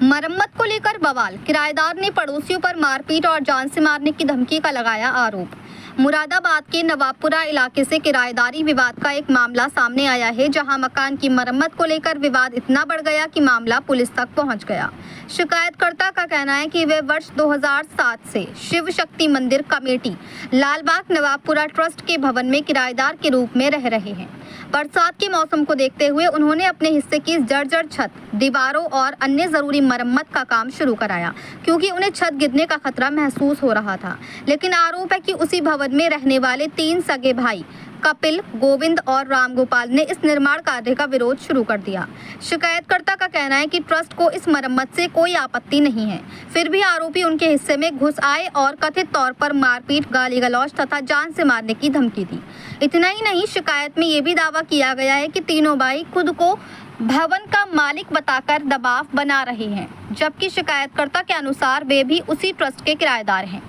मरम्मत को लेकर बवाल, किराएदार ने पड़ोसियों पर मारपीट और जान से मारने की धमकी का लगाया आरोप। मुरादाबाद के नवाबपुरा इलाके से किराएदारी विवाद का एक मामला सामने आया है, जहां मकान की मरम्मत को लेकर विवाद इतना बढ़ गया कि मामला पुलिस तक पहुंच गया। शिकायतकर्ता का कहना है कि वे वर्ष 2007 से शिव शक्ति मंदिर कमेटी लालबाग नवाबपुरा ट्रस्ट के भवन में किराएदार के रूप में रह रहे हैं। बरसात के मौसम को देखते हुए उन्होंने अपने हिस्से की जर्जर छत, दीवारों और अन्य जरूरी मरम्मत का काम शुरू कराया, क्योंकि उन्हें छत गिरने का खतरा महसूस हो रहा था। लेकिन आरोप है कि उसी भवन में रहने वाले 3 सगे भाई कपिल, गोविंद और रामगोपाल ने इस निर्माण कार्य का विरोध शुरू कर दिया। शिकायतकर्ता का कहना है कि ट्रस्ट को इस मरम्मत से कोई आपत्ति नहीं है, फिर भी आरोपी उनके हिस्से में घुस आए और कथित तौर पर मारपीट, गाली गलौज तथा जान से मारने की धमकी दी। इतना ही नहीं, शिकायत में ये भी दावा किया गया है कि तीनों भाई खुद को भवन का मालिक बताकर दबाव बना रहे हैं, जबकि शिकायतकर्ता के अनुसार वे भी उसी ट्रस्ट के किराएदार हैं।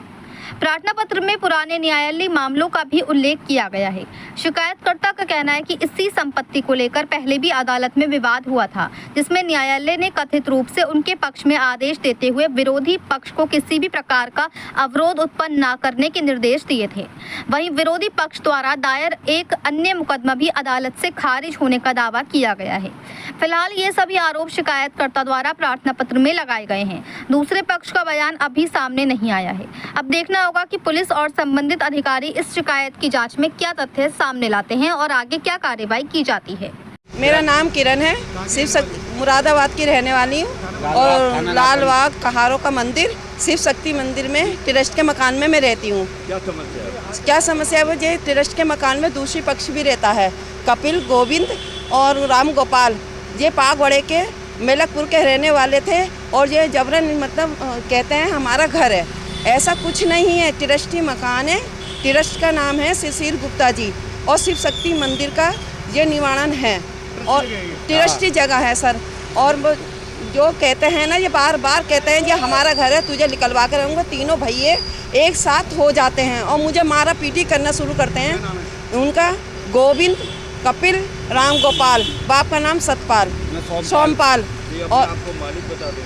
प्रार्थना पत्र में पुराने न्यायालयीय मामलों का भी उल्लेख किया गया है। शिकायतकर्ता का कहना है कि इसी संपत्ति को लेकर पहले भी अदालत में विवाद हुआ था, जिसमें न्यायालय ने कथित रूप से उनके पक्ष में आदेश देते हुए विरोधी पक्ष को किसी भी प्रकार का अवरोध उत्पन्न न करने के निर्देश दिए थे। वहीं विरोधी पक्ष द्वारा दायर एक अन्य मुकदमा भी अदालत से खारिज होने का दावा किया गया है। फिलहाल ये सभी आरोप शिकायतकर्ता द्वारा प्रार्थना पत्र में लगाए गए हैं। दूसरे पक्ष का बयान अभी सामने नहीं आया है। अब देखना होगा कि पुलिस और संबंधित अधिकारी इस शिकायत की जांच में क्या तथ्य सामने लाते हैं और आगे क्या कार्रवाई की जाती है। मेरा नाम किरण है, शिव शक्ति मुरादाबाद की रहने वाली हूँ और लालबाग कहारों का मंदिर शिव शक्ति मंदिर में ट्रस्ट के मकान में मैं रहती हूँ। क्या समस्या है? वो ये ट्रस्ट के मकान में दूसरी पक्ष भी रहता है, कपिल, गोविंद और राम गोपाल। ये पागवाड़े के मेलकपुर के रहने वाले थे और ये जबरन मतलब कहते हैं हमारा घर है। ऐसा कुछ नहीं है, ट्रस्टी मकान है। ट्रस्ट का नाम है सुशील गुप्ता जी और शिव शक्ति मंदिर का ये निवारण है और ट्रस्टी जगह है सर। और जो कहते हैं ना, ये बार बार कहते हैं ये हमारा घर है, तुझे निकलवा कर रहूँगा। तीनों भैये एक साथ हो जाते हैं और मुझे मारा पीटी करना शुरू करते हैं। उनका गोविंद, कपिल, राम गोपाल, बाप का नाम सतपाल, सोमपाल और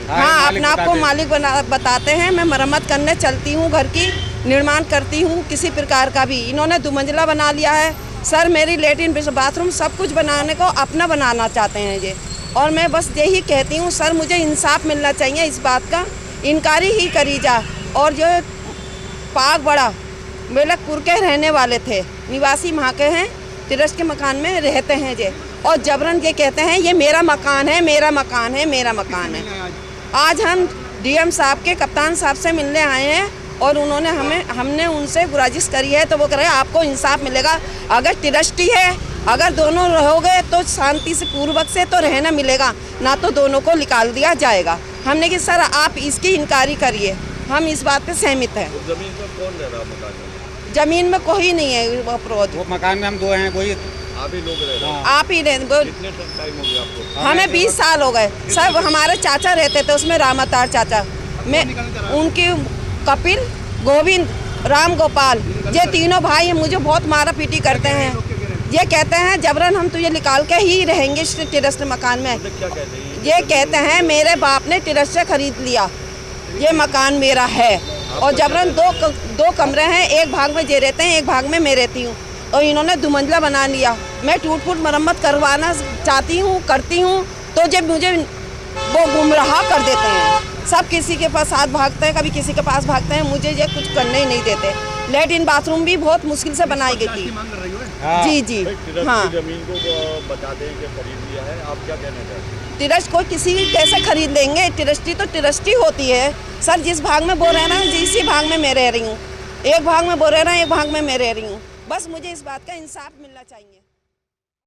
हाँ, अपने आप को मालिक बताते हैं। मैं मरम्मत करने चलती हूँ, घर की निर्माण करती हूँ, किसी प्रकार का भी। इन्होंने 2 मंजिला बना लिया है सर। मेरी लेटरिन, बाथरूम सब कुछ बनाने को अपना बनाना चाहते हैं ये। और मैं बस यही कहती हूँ सर, मुझे इंसाफ मिलना चाहिए इस बात का, इंक्वायरी ही करी जा। और जो पागवाड़ा मेलकपुर के रहने वाले थे, निवासी वहाँ के हैं, ट्रस्ट के मकान में रहते हैं ये, और जबरन ये कहते हैं ये मेरा मकान है, मेरा मकान है, मेरा मकान है। आज हम डीएम साहब के कप्तान साहब से मिलने आए हैं और उन्होंने हमने उनसे गुजारिश करी है, तो वो कह रहे हैं आपको इंसाफ मिलेगा। अगर ट्रस्टी है, अगर दोनों रहोगे तो शांति से पूर्वक से तो रहना मिलेगा, ना तो दोनों को निकाल दिया जाएगा। हमने कि सर आप इसकी इंक्वायरी करिए, हम इस बात पे सहमत हैं। जमीन पर कौन रह रहा मकान में? जमीन में कोई नहीं है अवरोध। वो मकान में हम 2 हैं, कोई आप ही लोग रह रहे हैं? आप ही रहे। कितने टाइम हो गया आपको? हमें 20 साल हो गए। सब हमारे चाचा रहते थे उसमें, रामातार चाचा में, उनकी कपिल, गोविंद, राम गोपाल, ये तीनों भाई मुझे बहुत मारा पीटी करते हैं। ये कहते हैं जबरन हम तुझे निकाल के ही रहेंगे इस ट्रस्ट मकान में। ये कहते हैं मेरे बाप ने ट्रस्ट से खरीद लिया, ये मकान मेरा है। और जबरन 2 कमरे हैं, एक भाग में ये रहते हैं, एक भाग में मैं रहती हूँ। और इन्होंने 2 मंजिला बना लिया। मैं टूट फूट मरम्मत करवाना चाहती हूँ, करती हूँ, तो जब मुझे वो गुमराह कर देते हैं। सब किसी के पास साथ भागते हैं, कभी किसी के पास भागते हैं, मुझे ये कुछ करने ही नहीं देते। लेटरिन बाथरूम भी बहुत मुश्किल से बनाई गई थी। जी जी हाँ। जमीन को बताते हैं कि खरीद लिया है, आप क्या कहना चाहते हैं? ट्रस्ट को किसी कैसे खरीद लेंगे? ट्रस्टी तो ट्रस्टी होती है सर। जिस भाग में वो रह रहा है, इसी भाग में मैं रह रही हूँ। एक भाग में वो रह रहा है, एक भाग में मैं रह रही हूँ। बस मुझे इस बात का इंसाफ मिलना चाहिए।